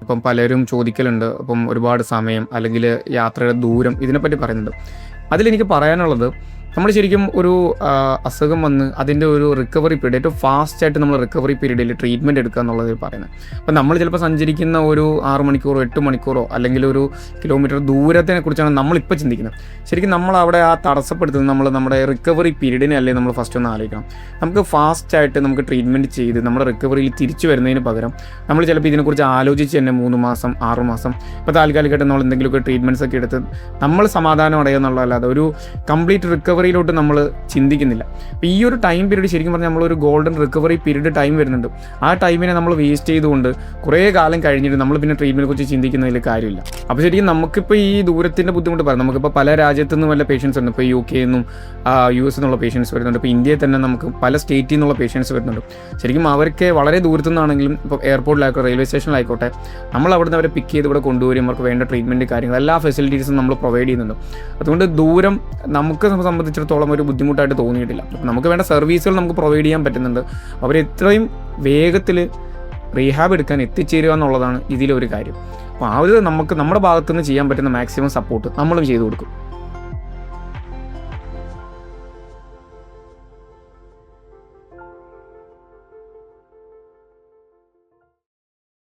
ഇപ്പം പലരും ചോദിക്കലുണ്ട്, അപ്പം ഒരുപാട് സമയം അല്ലെങ്കിൽ യാത്രയുടെ ദൂരം ഇതിനെപ്പറ്റി പറയുന്നുണ്ട്. അതിലെനിക്ക് പറയാനുള്ളത്, നമ്മൾ ശരിക്കും ഒരു അസുഖം വന്ന് അതിൻ്റെ ഒരു റിക്കവറി പീരീഡ് ഏറ്റവും ഫാസ്റ്റായിട്ട് നമ്മൾ റിക്കവറി പീരീഡിൽ ട്രീറ്റ്മെൻറ്റ് എടുക്കുക എന്നുള്ളത് പറയുന്നത്. അപ്പം നമ്മൾ ചിലപ്പോൾ സഞ്ചരിക്കുന്ന ഒരു 6 മണിക്കൂറോ 8 മണിക്കൂറോ അല്ലെങ്കിൽ ഒരു കിലോമീറ്റർ ദൂരത്തിനെ കുറിച്ചാണ് നമ്മളിപ്പോൾ ചിന്തിക്കുന്നത്. ശരിക്കും നമ്മൾ അവിടെ ആ തടസ്സപ്പെടുത്തുന്നത് നമ്മുടെ റിക്കവറി പീരീഡിനെ അല്ലേ നമ്മൾ ഫസ്റ്റ് ഒന്ന് ആലോചിക്കണം. നമുക്ക് ഫാസ്റ്റായിട്ട് നമുക്ക് ട്രീറ്റ്മെൻറ്റ് ചെയ്ത് നമ്മുടെ റിക്കവറിയിൽ തിരിച്ചു വരുന്നതിന് പകരം നമ്മൾ ചിലപ്പോൾ ഇതിനെക്കുറിച്ച് ആലോചിച്ച് തന്നെ 3 മാസം 6 മാസം ഇപ്പോൾ താൽക്കാലികമായിട്ട് നമ്മൾ എന്തെങ്കിലുമൊക്കെ ട്രീറ്റ്മെൻറ്റ്സ് ഒക്കെ എടുത്ത് നമ്മൾ സമാധാനം അടയുക എന്നുള്ളതല്ലാതെ ഒരു കംപ്ലീറ്റ് റിക്കവറിയിലോട്ട് നമ്മൾ ചിന്തിക്കുന്നില്ല. അപ്പോൾ ഈ ഒരു ടൈം പീരീഡ് ശരിക്കും പറഞ്ഞാൽ നമ്മളൊരു ഗോൾഡൻ റിക്കവറി പീരീഡ് ടൈം വരുന്നുണ്ട്. ആ ടൈമിനെ നമ്മൾ വേസ്റ്റ് ചെയ്തുകൊണ്ട് കുറേ കാലം കഴിഞ്ഞിട്ട് നമ്മൾ പിന്നെ ട്രീറ്റ്മെൻറ്റിനെ കുറിച്ച് ചിന്തിക്കുന്നതിൽ കാര്യമില്ല. അപ്പോൾ ശരിക്കും നമുക്കിപ്പോൾ ഈ ദൂരത്തിൻ്റെ ബുദ്ധിമുട്ട് പറയാം. നമുക്കിപ്പോൾ പല രാജ്യത്തു നിന്നും വല്ല പേഷ്യൻസ് ഉണ്ട്. ഇപ്പോൾ UK നിന്നും US നിന്നുള്ള പേഷ്യൻസ് വരുന്നുണ്ട്. ഇപ്പോൾ ഇന്ത്യയിൽ തന്നെ നമുക്ക് പല സ്റ്റേറ്റിൽ നിന്നുള്ള പേഷ്യൻസ് വരുന്നുണ്ട്. ശരിക്കും അവർക്ക് വളരെ ദൂരത്തു നിന്നാണെങ്കിലും ഇപ്പോൾ എയർപോർട്ടിലായിക്കോട്ടെ റെയിൽവേ സ്റ്റേഷനിലായിക്കോട്ടെ നമ്മൾ അവിടുന്ന് അവരെ പിക്ക് ചെയ്ത് ഇവിടെ കൊണ്ടുവരും. അവർക്ക് വേണ്ട ട്രീറ്റ്മെൻറ്റ് കാര്യങ്ങൾ എല്ലാ ഫെസിലിറ്റീസും നമ്മൾ പ്രൊവൈഡ് ചെയ്യുന്നുണ്ട്. അതുകൊണ്ട് ദൂരം നമുക്ക് സംബന്ധിച്ചിടത്തോളം ഒരു ബുദ്ധിമുട്ടായിട്ട് തോന്നിയിട്ടില്ല. നമുക്ക് വേണ്ട സർവീസുകൾ നമുക്ക് പ്രൊവൈഡ് ചെയ്യാൻ പറ്റുന്നുണ്ട്. അവർ എത്രയും വേഗത്തിൽ റീഹാബ് എടുക്കാൻ എത്തിച്ചേരുക എന്നുള്ളതാണ് ഇതിലൊരു കാര്യം. അപ്പോൾ ആ ഒരു നമുക്ക് നമ്മുടെ ഭാഗത്തുനിന്ന് ചെയ്യാൻ പറ്റുന്ന മാക്സിമം സപ്പോർട്ട് നമ്മളും ചെയ്തു കൊടുക്കും.